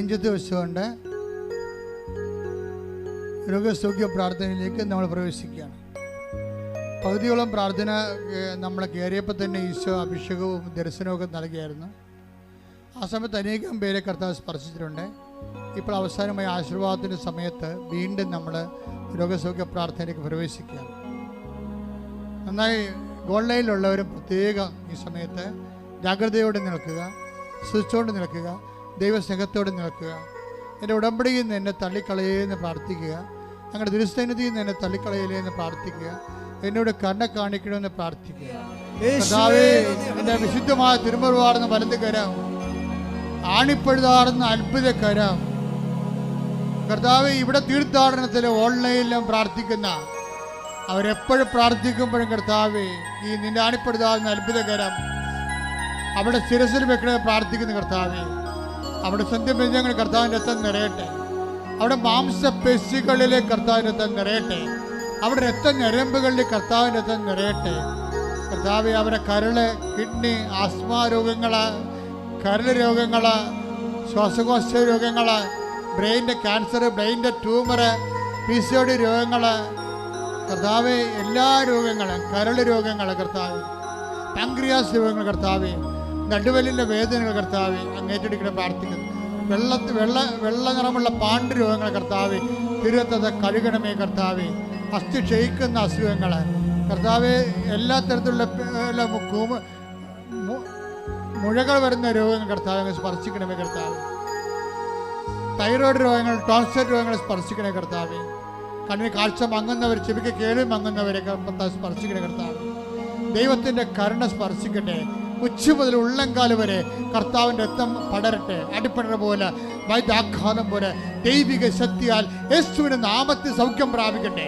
അഞ്ചത്തെ വെച്ചുകൊണ്ട് രോഗസൗഖ്യ പ്രാർത്ഥനയിലേക്ക് നമ്മൾ പ്രവേശിക്കുകയാണ്. പകുതിയോളം പ്രാർത്ഥന നമ്മൾ കയറിയപ്പോൾ തന്നെ ഈശോ അഭിഷേകവും ദർശനവും നൽകിയായിരുന്നു. ആ സമയത്ത് അനേകം പേരെ കർത്താവ് സ്പർശിച്ചിട്ടുണ്ട്. ഇപ്പോൾ അവസാനമായി ആശീർവാദത്തിൻ്റെ സമയത്ത് വീണ്ടും നമ്മൾ രോഗസൗഖ്യ പ്രാർത്ഥനയിലേക്ക് പ്രവേശിക്കുകയാണ്. നന്നായി ഓൺലൈനിലുള്ളവരും പ്രത്യേകം ഈ സമയത്ത് ജാഗ്രതയോടെ നിൽക്കുക, സൂക്ഷിച്ചുകൊണ്ട് നിൽക്കുക, ദൈവസ്നേഹത്തോടെ നിൽക്കുക. എൻ്റെ ഉടമ്പടിയിൽ നിന്ന് എന്നെ തള്ളിക്കളയെന്ന് പ്രാർത്ഥിക്കുക. ഞങ്ങളുടെ ദുരുസന്നിധിയിൽ നിന്ന് എന്നെ തള്ളിക്കളയില്ലെന്ന് പ്രാർത്ഥിക്കുക. എന്നോട് കരുണ കാണിക്കണമെന്ന് പ്രാർത്ഥിക്കുക. കർത്താവേ, എൻ്റെ വിശുദ്ധമായ തിരുമുറിവാർന്ന വലത് കരം, ആണിപ്പഴുതാറുന്ന അത്ഭുത കരം, കർത്താവേ, ഇവിടെ തീർത്ഥാടനത്തിൽ ഓൺലൈനിലും പ്രാർത്ഥിക്കുന്ന അവരെപ്പോഴും പ്രാർത്ഥിക്കുമ്പോഴും കർത്താവേ, ഈ നിന്റെ ആണിപ്പഴുതാറുന്ന അത്ഭുത കരം അവിടെ ശിരസിൽ വെക്കണേ പ്രാർത്ഥിക്കുന്ന കർത്താവേ, അവിടെ സ്വന്തം ബന്ധങ്ങൾ കർത്താവിൻ്റെ രക്തം നിറയട്ടെ. അവിടെ മാംസപേശികളിലെ കർത്താവിൻ്റെ രക്തം നിറയട്ടെ. അവിടെ രക്തഞരമ്പുകളിൽ കർത്താവിൻ്റെ രക്തം നിറയട്ടെ. കർത്താവെ, അവരുടെ കരള്, കിഡ്നി, ആസ്മ രോഗങ്ങൾ, കരൾ രോഗങ്ങൾ, ശ്വാസകോശ രോഗങ്ങൾ, ബ്രെയിൻ്റെ ക്യാൻസർ, ബ്രെയിൻ്റെ ട്യൂമർ, PCOD രോഗങ്ങൾ, കർത്താവെ, എല്ലാ രോഗങ്ങളും, കരൾ രോഗങ്ങൾ കർത്താവെ, പാൻക്രിയാസ് രോഗങ്ങൾ കർത്താവെ, നടുവലിൻ്റെ വേദനകൾ കർത്താവെ, അങ്ങേറ്റെടുക്കണേ പ്രാർത്ഥിക്കുന്നു. വെള്ള നിറമുള്ള പാണ്ട് രോഗങ്ങൾ കർത്താവെ, തിരുവത്തത കഴുകണമേ കർത്താവെ, അസ്ഥി ക്ഷയിക്കുന്ന അസുഖങ്ങൾ കർത്താവെ, എല്ലാ തരത്തിലുള്ള മുഴകൾ വരുന്ന രോഗങ്ങൾ കർത്താവെ സ്പർശിക്കണമേ കർത്താവെ, തൈറോയ്ഡ് രോഗങ്ങൾ, ടോൺസിലൈറ്റിസ് രോഗങ്ങൾ സ്പർശിക്കണേ കർത്താവെ, കണ്ണിന് കാഴ്ച മങ്ങുന്നവർ, ചെവിക്ക് കേൾവി മങ്ങുന്നവരെ സ്പർശിക്കണേ കർത്താവെ, ദൈവത്തിൻ്റെ കരുണ സ്പർശിക്കട്ടെ. ഉച്ച മുതൽ ഉള്ളംകാല് വരെ കർത്താവിൻ്റെ രക്തം പടരട്ടെ. അടിപ്പടര പോലെ, വൈദ്യാഘാതം പോലെ ദൈവിക ശക്തിയാൽ യേശുവിന്റെ നാമത്തിൽ സൗഖ്യം പ്രാപിക്കട്ടെ.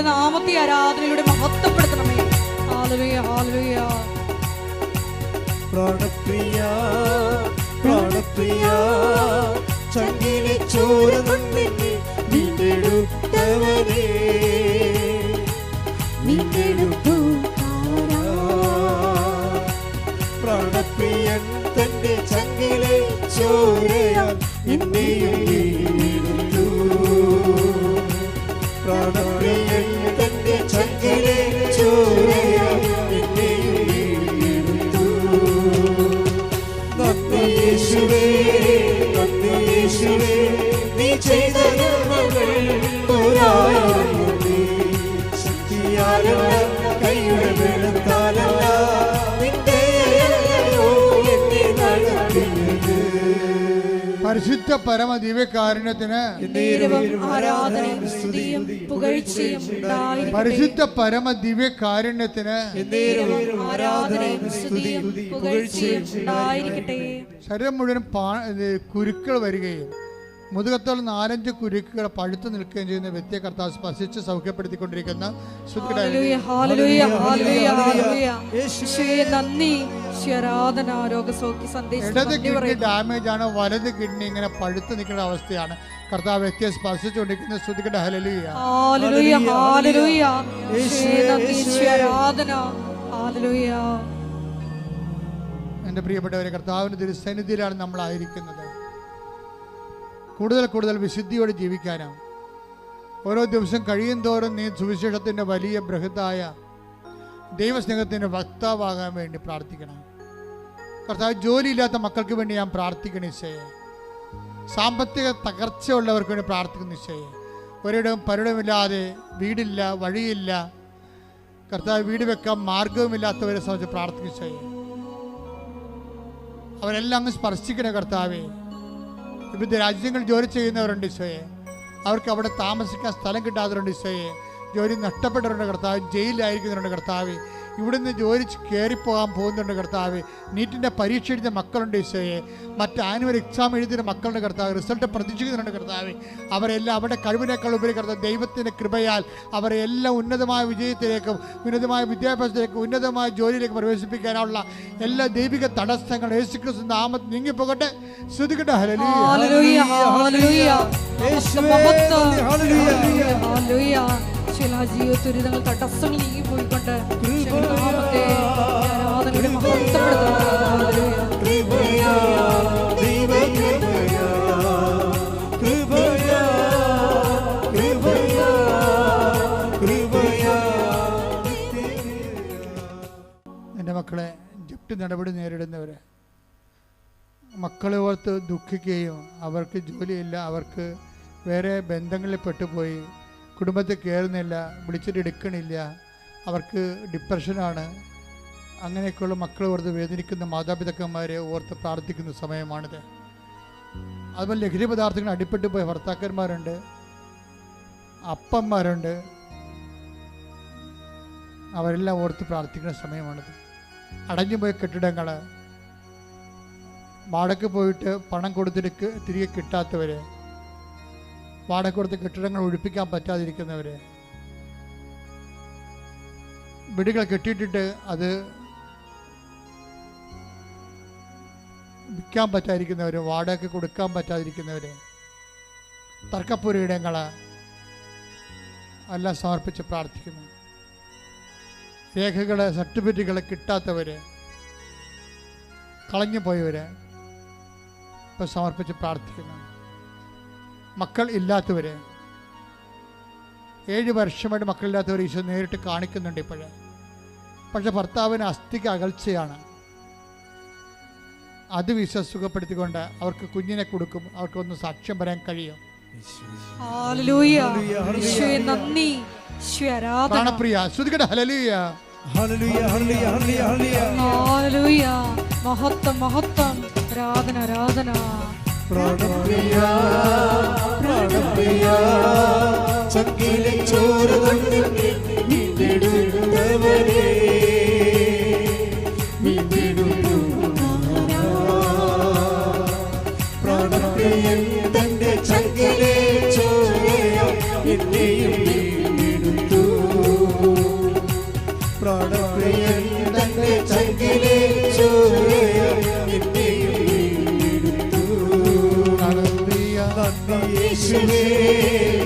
നാമത്തെ ആരാധനയിലൂടെ മഹത്വപ്പെടുത്തണമേ. പ്രാണപ്രിയ പ്രാണപ്രിയ ചങ്കിലെ ചോര നിന്നെ വീണ്ടെടുത്തവനേ, പ്രാണപ്രിയൻ തന്റെ ചങ്കിലെ ചോരയാൽ എന്നെയും വീണ്ടെടുത്തു. പ്രാണപ്രിയൻ തന്റെ ചങ്കിലെ ചോരയാൽ എന്നെയും വീണ്ടെടുത്തു. നന്ദി യേശുവേ, നന്ദി യേശുവേ, നീ ചെയ്ത നന്മകൾ ഒരായിരം ശക്തിയാലല്ല, കൈയുടെ വെളുത്താലല്ല, നിന്റെ എന്നെ നടത്തിയത്. പരിശുദ്ധ പരമ ദിവ്യകാരുണ്യത്തിന്, പരിശുദ്ധ പരമ ദിവ്യകാരുണ്യത്തിന് ശരീരം മുഴുവൻ കുരുക്കൾ വരികയും മുതുകത്തോളം 4-5 കുരുക്കുകൾ പഴുത്തു നിൽക്കുകയും ചെയ്യുന്ന വ്യക്തിയെ കർത്താവ് സ്പർശിച്ച് സൗഖ്യപ്പെടുത്തിക്കൊണ്ടിരിക്കുന്ന ഇടത് കിഡ്നി ഡാമേജ് ആണ്, വലത് കിഡ്നി ഇങ്ങനെ പഴുത്തു നിൽക്കുന്ന അവസ്ഥയാണ്. കർത്താവ് വ്യക്തിയെ സ്പർശിച്ചുകൊണ്ടിരിക്കുന്ന ശ്രുതിക്കട്ടെ ഹല്ലേലൂയ. എൻ്റെ പ്രിയപ്പെട്ടവരെ, കർത്താവിന്റെ തിരുസന്നിധിയിലാണ് നമ്മളായിരിക്കുന്നത്. കൂടുതൽ കൂടുതൽ വിശുദ്ധിയോടെ ജീവിക്കാനാണ്. ഓരോ ദിവസം കഴിയും തോറും നീ സുവിശേഷത്തിൻ്റെ വലിയ ബൃഹത്തായ ദൈവസ്നേഹത്തിൻ്റെ വക്താവാകാൻ വേണ്ടി പ്രാർത്ഥിക്കണം. കർത്താവ്, ജോലിയില്ലാത്ത മക്കൾക്ക് വേണ്ടി ഞാൻ പ്രാർത്ഥിക്കണം ഈശോയെ. സാമ്പത്തിക തകർച്ചയുള്ളവർക്ക് വേണ്ടി പ്രാർത്ഥിക്കുന്ന ഈശോയെ. ഒരിടവും പരിടമില്ലാതെ, വീടില്ല, വഴിയില്ല, കർത്താവ് വീട് വെക്കാൻ മാർഗവുമില്ലാത്തവരെ സംബന്ധിച്ച് പ്രാർത്ഥിക്കുന്ന ഈശോയെ. അവരെല്ലാം അങ്ങ് സ്പർശിക്കണേ കർത്താവേ. വിവിധ രാജ്യങ്ങളിൽ ജോലി ചെയ്യുന്നവരുണ്ട് ഈശോയെ, അവർക്ക് അവിടെ താമസിക്കാൻ സ്ഥലം കിട്ടാത്തവരുണ്ട് ഈശോയെ. ജോലി നഷ്ടപ്പെട്ടവരുണ്ട് കർത്താവ്, ജയിലിലായിരിക്കുന്നവരുണ്ട് കർത്താവ്, ഇവിടുന്ന് ജോലി കയറിപ്പോകാൻ പോകുന്നുണ്ട് കർത്താവ്. നീറ്റിൻ്റെ പരീക്ഷ എഴുതിയ മക്കളുണ്ട് ഈശോയെ, മറ്റ് ആനുവൽ എക്സാം എഴുതിയ മക്കളുടെ കർത്താവ്, റിസൾട്ട് പ്രതീക്ഷിക്കുന്നുണ്ട് കർത്താവ്. അവരെല്ലാം അവരുടെ കഴിവിനേക്കാൾ ഉപരി കർത്താവ് ദൈവത്തിൻ്റെ കൃപയാൽ അവരെ എല്ലാം ഉന്നതമായ വിജയത്തിലേക്കും ഉന്നതമായ വിദ്യാഭ്യാസത്തിലേക്കും ഉന്നതമായ ജോലിയിലേക്ക് പ്രവേശിപ്പിക്കാനുള്ള എല്ലാ ദൈവിക തടസ്സങ്ങൾ യേശുക്രിസ്തു നാമത്തിൽ നീങ്ങിപ്പോകട്ടെ. ശ്രുതിക്കട്ടെ ഹല്ലേലൂയ. ജീവിതത്തിൽ തടസ്സങ്ങൾ നീങ്ങിപ്പോയിക്കൊണ്ട് നാമത്തെ എൻ്റെ മക്കളെ ജപ്തി നടപടി നേരിടുന്നവർ, മക്കളെ ഓർത്ത് ദുഃഖിക്കുകയും അവർക്ക് ജോലിയില്ല, അവർക്ക് വേറെ ബന്ധങ്ങളിൽ പെട്ടുപോയി, കുടുംബത്തിൽ കയറുന്നില്ല, വിളിച്ചിട്ട് എടുക്കണില്ല, അവർക്ക് ഡിപ്രഷനാണ്, അങ്ങനെയൊക്കെയുള്ള മക്കളെ ഓർത്ത് വേദനിക്കുന്ന മാതാപിതാക്കന്മാരെ ഓർത്ത് പ്രാർത്ഥിക്കുന്ന സമയമാണിത്. അതുപോലെ ലഹരി പദാർത്ഥങ്ങൾ അടിപ്പെട്ടു പോയ ഭർത്താക്കന്മാരുണ്ട്, അപ്പന്മാരുണ്ട്, അവരെല്ലാം ഓർത്ത് പ്രാർത്ഥിക്കുന്ന സമയമാണിത്. അടഞ്ഞുപോയ കെട്ടിടങ്ങൾ, വാടക പോയിട്ട് പണം കൊടുത്തിട്ട് തിരികെ കിട്ടാത്തവർ, വാടക കൊടുത്ത് കെട്ടിടങ്ങൾ ഒഴിപ്പിക്കാൻ പറ്റാതിരിക്കുന്നവർ, വീടുകൾ കെട്ടിയിട്ടിട്ട് അത് വിൽക്കാൻ പറ്റാതിരിക്കുന്നവർ, വാടക കൊടുക്കാൻ പറ്റാതിരിക്കുന്നവർ, തർക്കപ്പുരയിടങ്ങൾ എല്ലാം സമർപ്പിച്ച് പ്രാർത്ഥിക്കുന്നു. രേഖകൾ, സർട്ടിഫിക്കറ്റുകൾ കിട്ടാത്തവർ, കളഞ്ഞു പോയവർ ഇപ്പം സമർപ്പിച്ച് പ്രാർത്ഥിക്കുന്നു. മക്കൾ ഇല്ലാത്തവർ, 7 വർഷമായിട്ട് മക്കളില്ലാത്തവർ ഈശോ നേരിട്ട് കാണിക്കുന്നുണ്ട് ഇപ്പോഴേ. പക്ഷെ ഭർത്താവിന് അസ്ഥിക്ക് അകൽച്ചയാണ്. അത് സുഖപ്പെടുത്തിക്കൊണ്ട് അവർക്ക് കുഞ്ഞിനെ കൊടുക്കും, അവർക്കൊന്ന് സാക്ഷ്യം പറയാൻ കഴിയും. ഹല്ലേലൂയ, യേശുവേ നന്ദി, യേശുവേ ആരാധന. പ്രാണപ്രിയ ശ്രുതികട hallelujah, hallelujah, hallelujah, hallelujah, hallelujah, മഹത്വം മഹത്വം, ആരാധന ആരാധന. പ്രാണപ്രിയ, പ്രാണപ്രിയ, ചങ്കിലെ ചോര കൊണ്ട് വീണ്ടെടുത്തവരേ, പ്രാണപ്രിയൻ തന്റെ ചങ്കിലെ ചോരയാൽ എന്നെയും വീണ്ടെടുത്തു. പ്രാണപ്രിയൻ തന്റെ ചങ്കിലെ ചോരയാൽ എന്നെയും വീണ്ടെടുത്തു. നന്ദി യേശുവേ,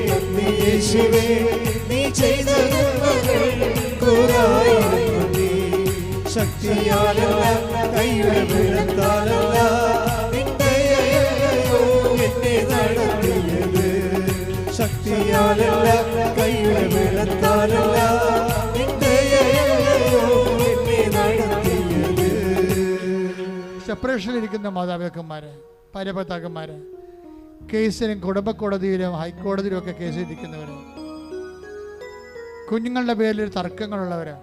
നന്ദി യേശുവേ, നീ ചെയ്ത നന്മകൾക്കൊരായിരം ശക്തിയാലല്ല, കൈയുടെ ബലത്താലല്ല, എന്നെ നടത്തിയത്. ശക്തിയാലല്ല, കൈയുടെ ബലത്താലല്ല, എന്നെ നടത്തിയത്. സെപ്പറേഷനിലിരിക്കുന്ന മാതാപിതാക്കന്മാര്, ഭാര്യഭർത്താക്കന്മാര്, കേസിലും കുടുംബക്കോടതിയിലും ഹൈക്കോടതിയിലും ഒക്കെ കേസിലിരിക്കുന്നവര്, കുഞ്ഞുങ്ങളുടെ പേരിൽ തർക്കങ്ങളുള്ളവര്,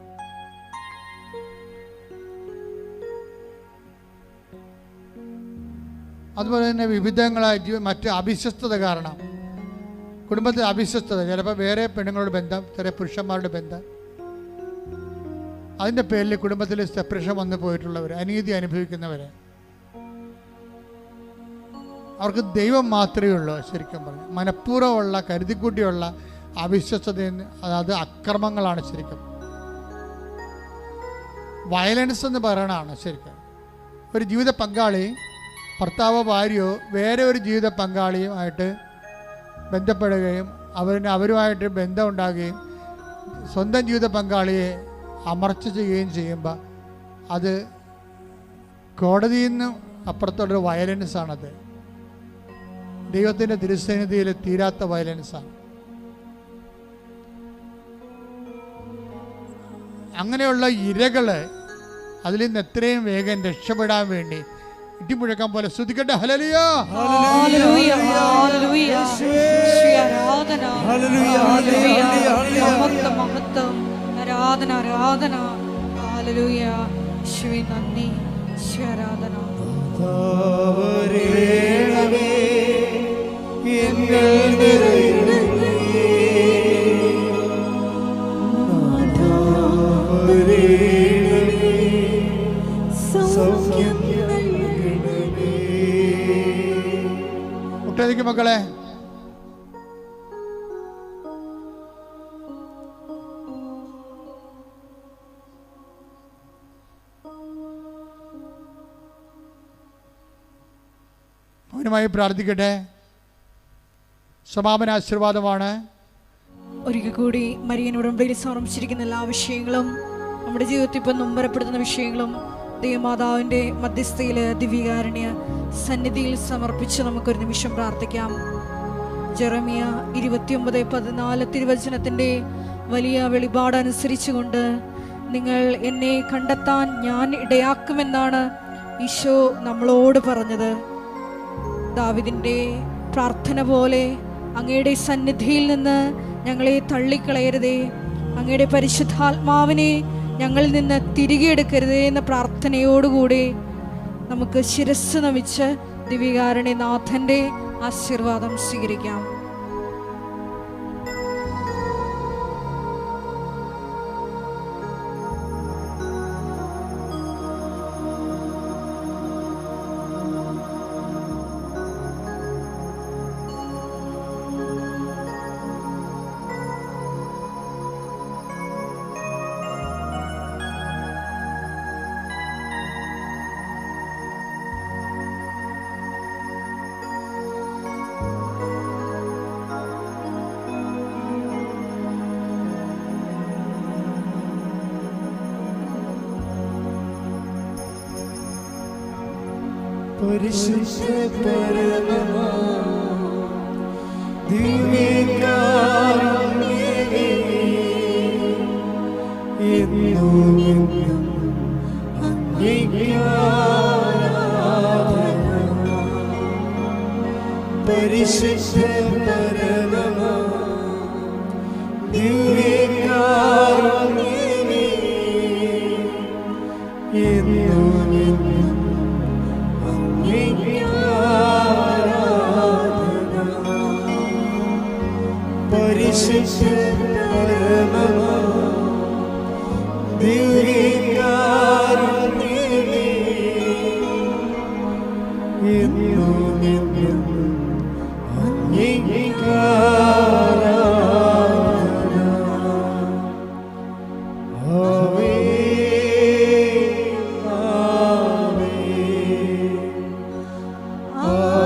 അതുപോലെ തന്നെ വിവിധങ്ങളായ മറ്റ് അവിശ്വസ്തത കാരണം കുടുംബത്തിൽ അവിശ്വസ്തത, ചിലപ്പോൾ വേറെ പെണ്ണുങ്ങളുടെ ബന്ധം, ചില പുരുഷന്മാരുടെ ബന്ധം, അതിൻ്റെ പേരിൽ കുടുംബത്തിൽ സെപ്പറേഷൻ വന്നു പോയിട്ടുള്ളവർ, അനീതി അനുഭവിക്കുന്നവർ, അവർക്ക് ദൈവം മാത്രമേ ഉള്ളൂ. ശരിക്കും പറഞ്ഞു മനഃപൂർവ്വമുള്ള കരുതിക്കൂട്ടിയുള്ള അവിശ്വസ്തത, അതായത് അക്രമങ്ങളാണ് ശരിക്കും. വയലൻസ് എന്ന് പറയണതാണ് ശരിക്കും. ഒരു ജീവിത പങ്കാളി, ഭർത്താവോ ഭാര്യയോ വേറെ ഒരു ജീവിത പങ്കാളിയുമായിട്ട് ബന്ധപ്പെടുകയും അവരുമായിട്ട് ബന്ധമുണ്ടാകുകയും സ്വന്തം ജീവിത പങ്കാളിയെ അമർച്ച ചെയ്യുകയും ചെയ്യുമ്പോൾ അത് കോടതിയിൽ നിന്നും അപ്പുറത്തുള്ളൊരു വയലൻസാണത്. ദൈവത്തിൻ്റെ തിരുസന്നിധിയിൽ തീരാത്ത വയലൻസാണ്. അങ്ങനെയുള്ള ഇരകൾ അതിൽ നിന്ന് എത്രയും വേഗം രക്ഷപ്പെടാൻ വേണ്ടി ഇടിമുഴക്കാൻ പോലെ സ്തുതിക്കട്ടെ. ഹല്ലേലൂയ, ഹല്ലേലൂയ, ഹല്ലേലൂയ, യേശുവേ ആരാധന, ഹല്ലേലൂയ, മഹത്വം മഹത്വം, ആരാധന ആരാധന, ഹല്ലേലൂയ, യേശുവേ നന്ദി, യേശുവേ ആരാധന. താവരേണമേ എന്നിൽ നിറയണമേ, താവരേണമേ സൗഖ്യം നൽകണമേ. ഒട്ടേക്ക് മക്കളെ, അവനുമായി പ്രാർത്ഥിക്കട്ടെ. സമാപന ആശീർവാദമാണ്. ഒരിക്കൽ കൂടി മരിയൻ ഉടമ്പടിയിൽ സമർപ്പിച്ചിരിക്കുന്ന എല്ലാ വിഷയങ്ങളും, നമ്മുടെ ജീവിതത്തിൽ ഇപ്പം നൊമ്പരപ്പെടുത്തുന്ന വിഷയങ്ങളും ദൈവമാതാവിൻ്റെ മധ്യസ്ഥയിൽ ദിവ്യകാരുണ്യ സന്നിധിയിൽ സമർപ്പിച്ച് നമുക്കൊരു നിമിഷം പ്രാർത്ഥിക്കാം. ജെറമിയ 29:14 തിരുവചനത്തിൻ്റെ വലിയ വെളിപാടനുസരിച്ചുകൊണ്ട് നിങ്ങൾ എന്നെ കണ്ടെത്താൻ ഞാൻ ഇടയാക്കുമെന്നാണ് ഈശോ നമ്മളോട് പറഞ്ഞത്. ദാവീദിന്റെ പ്രാർത്ഥന പോലെ അങ്ങയുടെ സന്നിധിയിൽ നിന്ന് ഞങ്ങളെ തള്ളിക്കളയരുതേ, അങ്ങയുടെ പരിശുദ്ധാത്മാവിനെ ഞങ്ങളിൽ നിന്ന് തിരികെ എടുക്കരുതേ എന്ന പ്രാർത്ഥനയോടുകൂടി നമുക്ക് ശിരസ്സ് നമിച്ച് ദിവ്യകാരുണ്യനാഥന്റെ ആശീർവാദം സ്വീകരിക്കാം. പരിശുദ്ധ പരമമാ ദിവ്യകാരുണ്യമേ, എന്നും അങ്ങേക്ക് ആരാധന. പരിശുദ്ധ പരമമാ ദിവ്യകാരുണ്യമേ, എന്നും പരിശുദ്ധ പരമമാ ദിവ്യകാരുണ്യമേ, എന്നും അങ്ങേക്ക് ആരാധന. ആവേ ആവേ ആവേ.